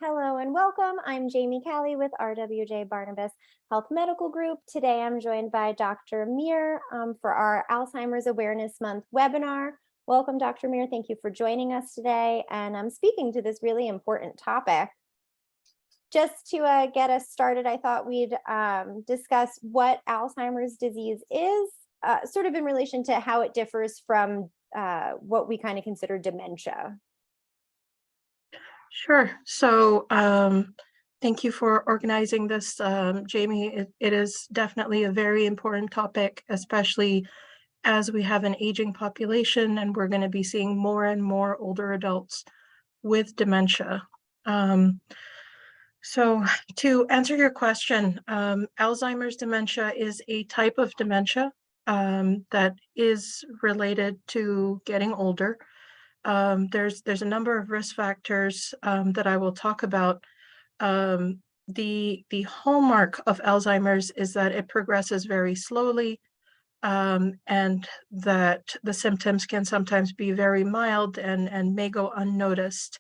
Hello and welcome. I'm Jamie Callie with RWJBarnabas Health Medical Group. Today I'm joined by Dr. Mir for our Alzheimer's Awareness Month webinar. Welcome, Dr. Mir. Thank you for joining us today. And I'm speaking to this really important topic. Just to get us started, I thought we'd discuss what Alzheimer's disease is, sort of in relation to how it differs from what we kind of consider dementia. Sure. So thank you for organizing this, Jamie. It is definitely a very important topic, especially as we have an aging population and we're going to be seeing more and more older adults with dementia. So to answer your question, Alzheimer's dementia is a type of dementia that is related to getting older. There's a number of risk factors that I will talk about. The hallmark of Alzheimer's is that it progresses very slowly, and that the symptoms can sometimes be very mild and may go unnoticed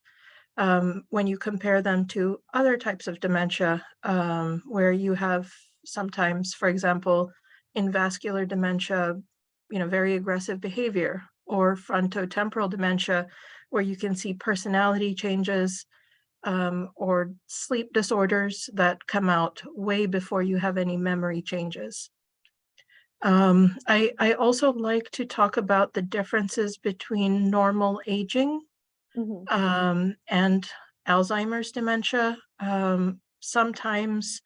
when you compare them to other types of dementia, where you have sometimes, for example, in vascular dementia, very aggressive behavior, or frontotemporal dementia, where you can see personality changes, or sleep disorders that come out way before you have any memory changes. I also like to talk about the differences between normal aging and Alzheimer's dementia. Sometimes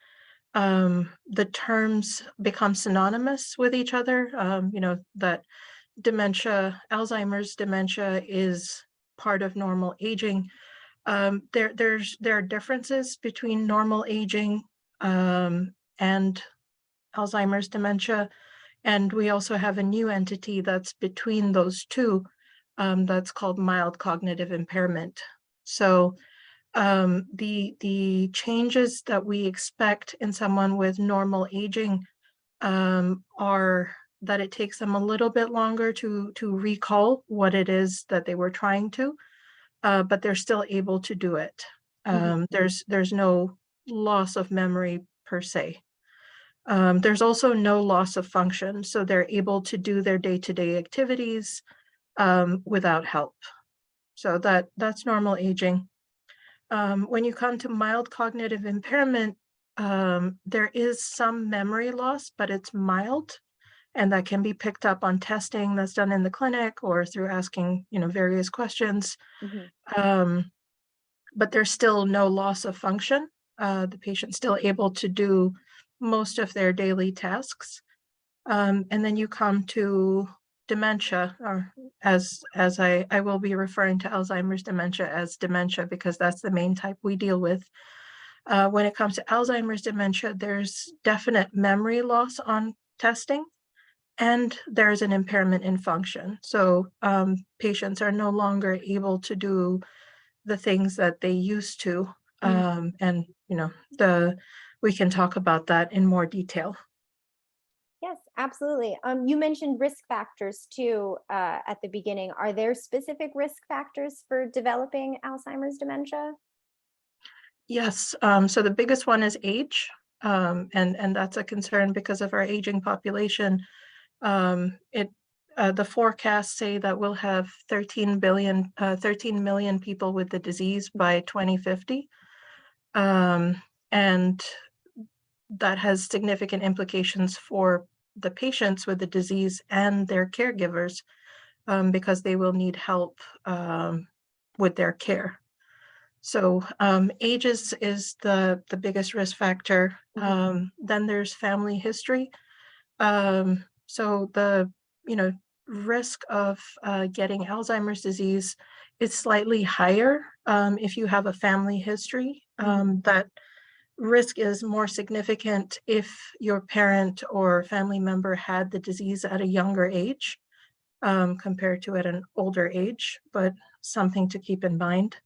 the terms become synonymous with each other, that dementia, Alzheimer's dementia is part of normal aging. There are differences between normal aging and Alzheimer's dementia, and we also have a new entity that's between those two, that's called mild cognitive impairment. So the changes that we expect in someone with normal aging are that it takes them a little bit longer to recall what it is that they were trying to, but they're still able to do it. There's no loss of memory per se. There's also no loss of function, so they're able to do their day-to-day activities without help. So that's normal aging. When you come to mild cognitive impairment, there is some memory loss, but it's mild, and that can be picked up on testing that's done in the clinic or through asking, various questions. But there's still no loss of function. The patient's still able to do most of their daily tasks. And then you come to dementia, or as I will be referring to Alzheimer's dementia as dementia because that's the main type we deal with. When it comes to Alzheimer's dementia, there's definite memory loss on testing, and there's an impairment in function. So patients are no longer able to do the things that they used to. And we can talk about that in more detail. Yes, absolutely. You mentioned risk factors too at the beginning. Are there specific risk factors for developing Alzheimer's dementia? Yes, so the biggest one is age, and that's a concern because of our aging population. The forecasts say that we'll have 13 million people with the disease by 2050. And that has significant implications for the patients with the disease and their caregivers, because they will need help with their care. So age is the biggest risk factor. Then there's family history. So the risk of getting Alzheimer's disease is slightly higher if you have a family history. That risk is more significant if your parent or family member had the disease at a younger age compared to at an older age, but something to keep in mind.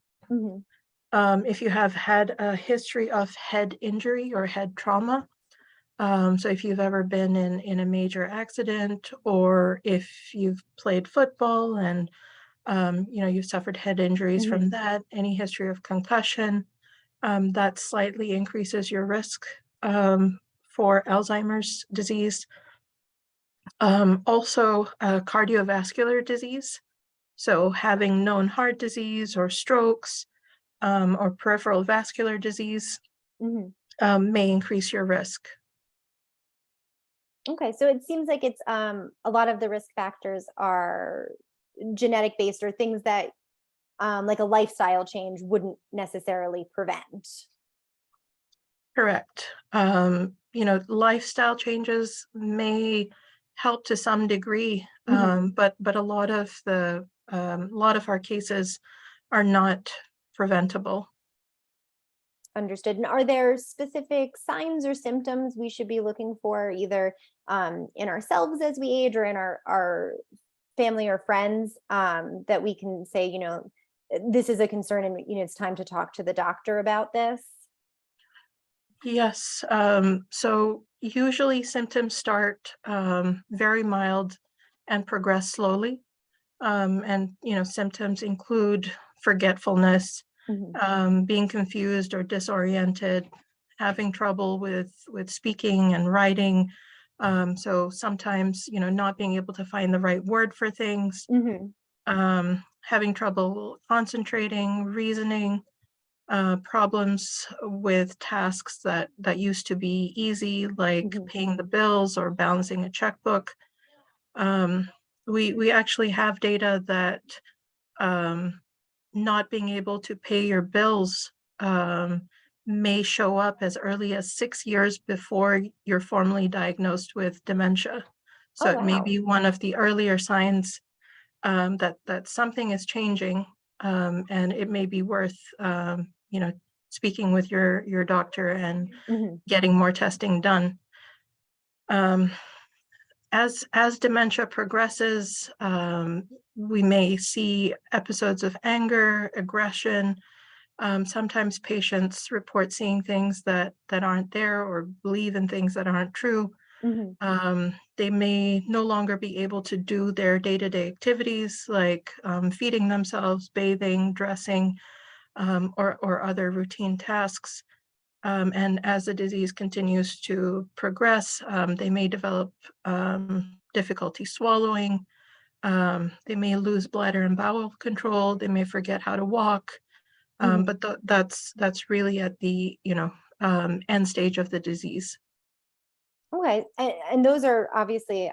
If you have had a history of head injury or head trauma, so if you've ever been in a major accident, or if you've played football and you've suffered head injuries from that, any history of concussion, That slightly increases your risk for Alzheimer's disease. Also, cardiovascular disease. So having known heart disease or strokes or peripheral vascular disease Mhm. may increase your risk. Okay, so it seems like it's a lot of the risk factors are genetic based or things that like a lifestyle change wouldn't necessarily prevent. Correct. Lifestyle changes may help to some degree, Mhm. but a lot of our cases are not preventable. Understood. And are there specific signs or symptoms we should be looking for either in ourselves as we age or in our family or friends that we can say, this is a concern and it's time to talk to the doctor about this? Yes. So usually symptoms start very mild and progress slowly. Symptoms include forgetfulness, Mhm. being confused or disoriented, having trouble with speaking and writing. So sometimes, not being able to find the right word for things, Mhm. having trouble concentrating, reasoning, problems with tasks that used to be easy, like Mhm. paying the bills or balancing a checkbook. Um, we actually have data that um, not being able to pay your bills um, may show up as early as 6 years before you're formally diagnosed with dementia. Oh, So it may wow. be one of the earlier signs that something is changing, and it may be worth speaking with your doctor and Mhm. getting more testing done. Um, as dementia progresses, we may see episodes of anger, aggression. Sometimes patients report seeing things that aren't there or believe in things that aren't true. Mhm. They may no longer be able to do their day-to-day activities like feeding themselves, bathing, dressing, or other routine tasks. And as the disease continues to progress, they may develop difficulty swallowing. They may lose bladder and bowel control. They may forget how to walk. Mhm. But that's really at the end stage of the disease. Okay, and those are obviously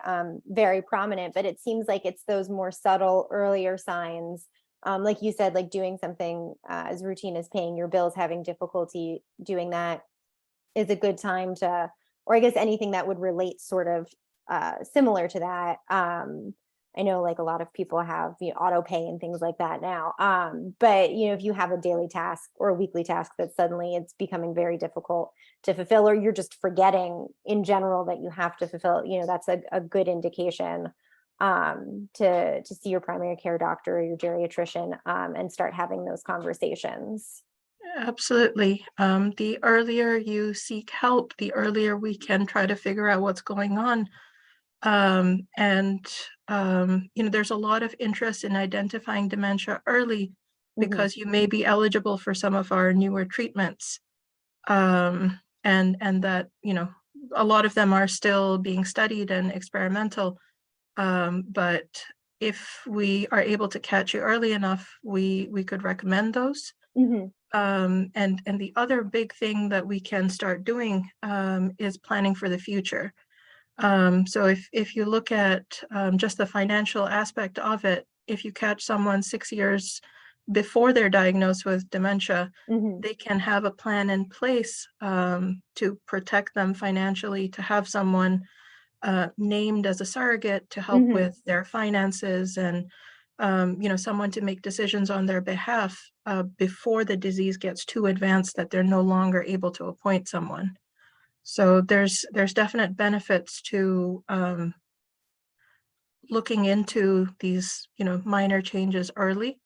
very prominent, but it seems like it's those more subtle, earlier signs, like you said, like doing something as routine as paying your bills, having difficulty doing that is a good time to, or I guess anything that would relate sort of similar to that. I know like a lot of people have auto pay and things like that now. But if you have a daily task or a weekly task that suddenly it's becoming very difficult to fulfill, or you're just forgetting in general that you have to fulfill, that's a good indication to see your primary care doctor or your geriatrician and start having those conversations. Absolutely. The earlier you seek help, the earlier we can try to figure out what's going on. And there's a lot of interest in identifying dementia early Hmm. because you may be eligible for some of our newer treatments. And that, a lot of them are still being studied and experimental. But if we are able to catch you early enough, we could recommend those. Hmm. And the other big thing that we can start doing is planning for the future. So if you look at just the financial aspect of it, if you catch someone 6 years before they're diagnosed with dementia, Hmm. they can have a plan in place to protect them financially, to have someone named as a surrogate to help Hmm. with their finances and someone to make decisions on their behalf before the disease gets too advanced that they're no longer able to appoint someone. So there's definite benefits to looking into these minor changes early,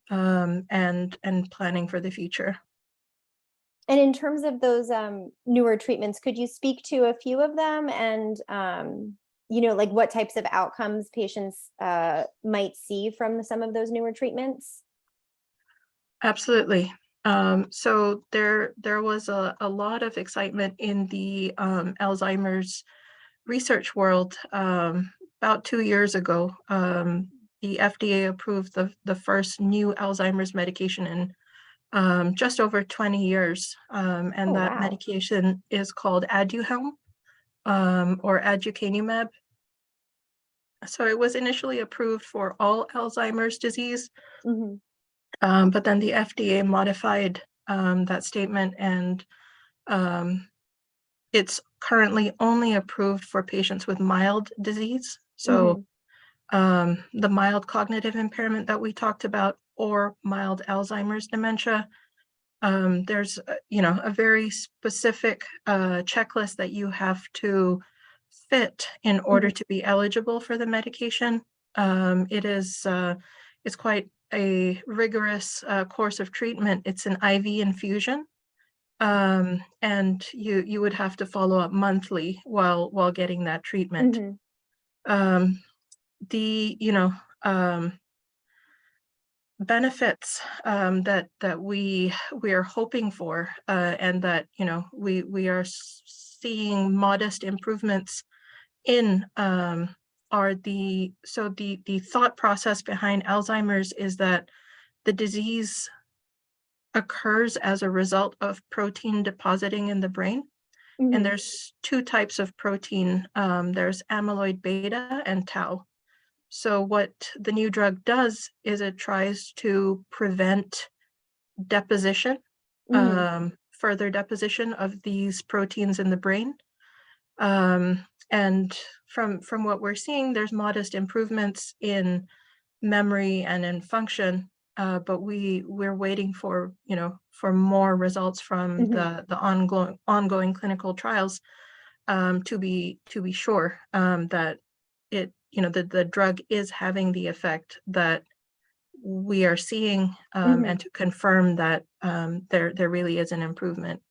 and planning for the future. And in terms of those newer treatments, could you speak to a few of them and, like what types of outcomes patients might see from some of those newer treatments? Absolutely. So there was a lot of excitement in the Alzheimer's research world about 2 years ago. The FDA approved the first new Alzheimer's medication in just over 20 years, Oh, and that wow. medication is called Aduhelm or aducanumab. So it was initially approved for all Alzheimer's disease, Hmm. but then the FDA modified that statement, and um, it's currently only approved for patients with mild disease. So Hmm. the mild cognitive impairment that we talked about, or mild Alzheimer's dementia. There's, a very specific checklist that you have to fit in order Hmm. to be eligible for the medication. It's quite a rigorous course of treatment. It's an IV infusion, and you would have to follow up monthly while getting that treatment. Hmm. Um, the benefits that we are hoping for, and that we are seeing modest improvements in, are the thought process behind Alzheimer's is that the disease occurs as a result of protein depositing in the brain. And Hmm. there's two types of protein. There's amyloid beta and tau. So what the new drug does is it tries to prevent deposition, Hmm. further deposition of these proteins in the brain. And from what we're seeing, there's modest improvements in memory and in function, but we're waiting for more results from Hmm. the ongoing clinical trials, to be sure that the drug is having the effect that we are seeing, Hmm. and to confirm that there really is an improvement.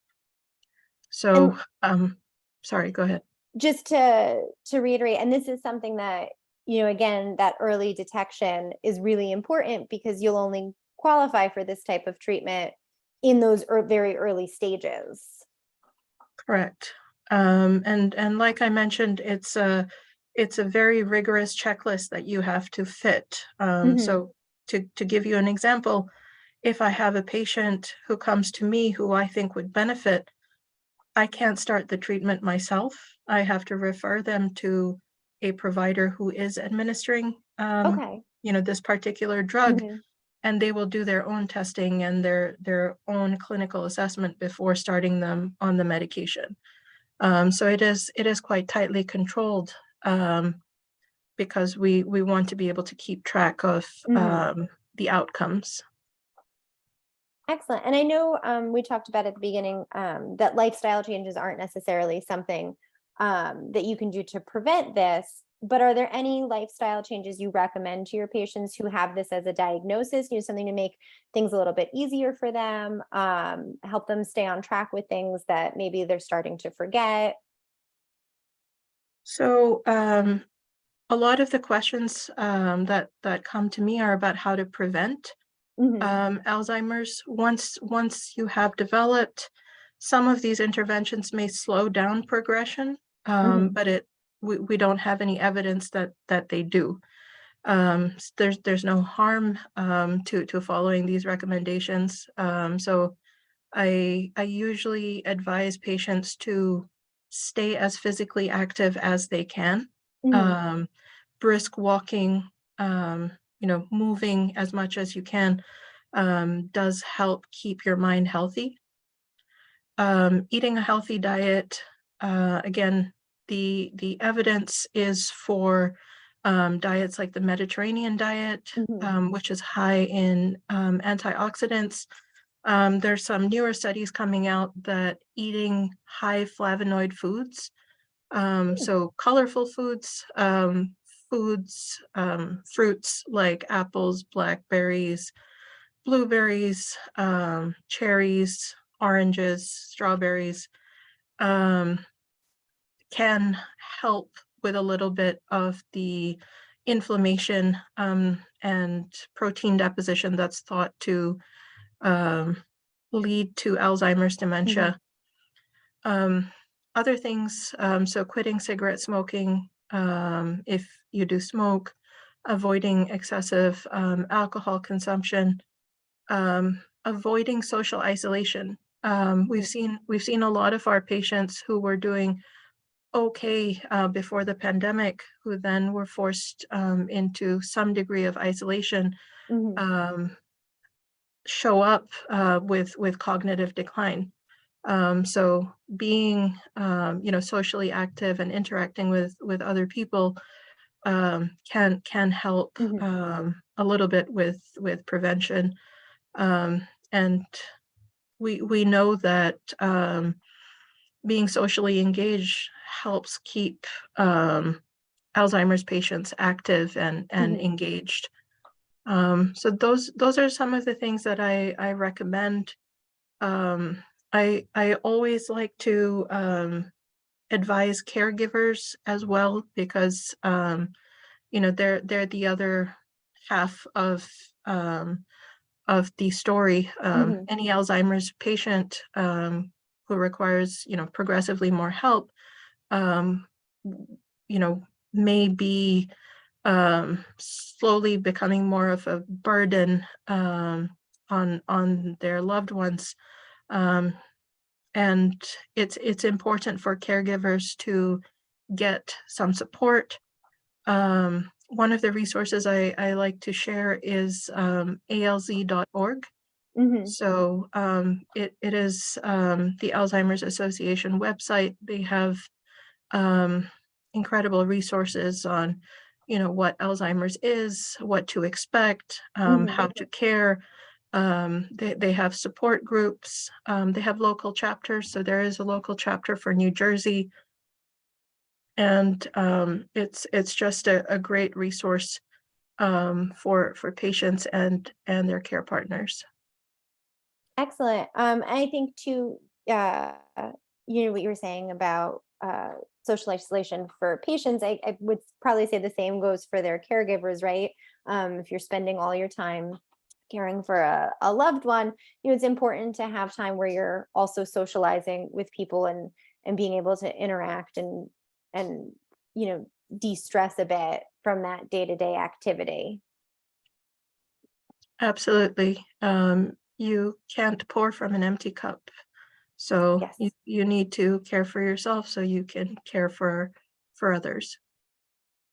So, And sorry, go ahead. just to reiterate, and this is something that, again, that early detection is really important because you'll only qualify for this type of treatment in those very early stages. Correct. And like I mentioned, it's a very rigorous checklist that you have to fit. Hmm. So to give you an example, if I have a patient who comes to me who I think would benefit, I can't start the treatment myself. I have to refer them to a provider who is administering, Okay. this particular drug, Hmm. and they will do their own testing and their own clinical assessment before starting them on the medication. So it is quite tightly controlled, because we want to be able to keep track of Hmm. the outcomes. Excellent. And I know we talked about at the beginning that lifestyle changes aren't necessarily something that you can do to prevent this. But are there any lifestyle changes you recommend to your patients who have this as a diagnosis? Something to make things a little bit easier for them, help them stay on track with things that maybe they're starting to forget. So a lot of the questions that come to me are about how to prevent Hmm. Alzheimer's. Once you have developed, some of these interventions may slow down progression, Hmm. but we don't have any evidence that they do. There's no harm to following these recommendations. So I usually advise patients to stay as physically active as they can. Hmm. Um, Brisk walking, moving as much as you can, does help keep your mind healthy. Eating a healthy diet, again, the evidence is for diets like the Mediterranean diet, Hmm. which is high in antioxidants. There's some newer studies coming out that eating high flavonoid foods, so colorful fruits like apples, blackberries, blueberries, cherries, oranges, strawberries, um, can help with a little bit of the inflammation, and protein deposition that's thought to um, lead to Alzheimer's Mhm. dementia. Other things, so quitting cigarette smoking, if you do smoke, avoiding excessive alcohol consumption, avoiding social isolation. We've seen a lot of our patients who were doing okay before the pandemic, who then were forced into some degree of isolation, Mhm. um, show up with cognitive decline. So being socially active and interacting with other people can help Mhm. a little bit with prevention. And we know that being socially engaged helps keep Alzheimer's patients active and Mhm. engaged. So those are some of the things that I recommend. Um, I always like to advise caregivers as well, because they're the other half um, of the story. Mhm. Any Alzheimer's patient who requires progressively more help, um, w- you know may be slowly becoming more of a burden on their loved ones. Um, and it's important for caregivers to get some support. One of the resources I like to share is alz.org. Mhm. So it is the Alzheimer's Association website. They have um, incredible resources on, what Alzheimer's is, what to expect, Mhm. how to care. They have support groups. They have local chapters. So there is a local chapter for New Jersey, and it's just a great resource for patients and their care partners. Excellent. I think too, what you were saying about social isolation for patients, I would probably say the same goes for their caregivers, right? If you're spending all your time caring for a loved one, it's important to have time where you're also socializing with people and being able to interact and de-stress a bit from that day-to-day activity. Absolutely. You can't pour from an empty cup. So you, Yes. you need to care for yourself so you can care for others.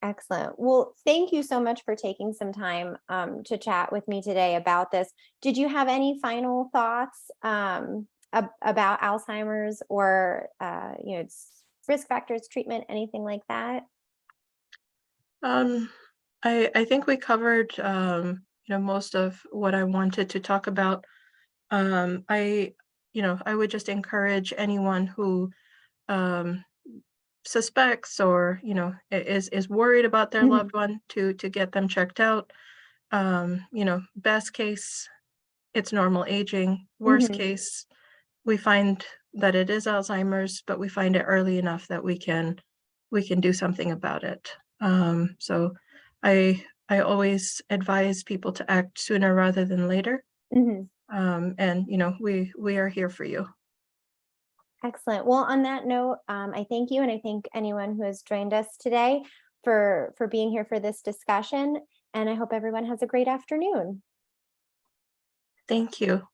Excellent. Well, thank you so much for taking some time to chat with me today about this. Did you have any final thoughts about Alzheimer's or its risk factors, treatment, anything like that? Um, I think we covered most of what I wanted to talk about. I would just encourage anyone who um, suspects or is worried about their Mhm. loved one to get them checked out. Best case, it's normal aging. Worst Mhm. case, we find that it is Alzheimer's, but we find it early enough that we can do something about it. So I always advise people to act sooner rather than later. Mhm. And we are here for you. Excellent. Well, on that note, I thank you, and I thank anyone who has joined us today for being here for this discussion. And I hope everyone has a great afternoon. Thank you.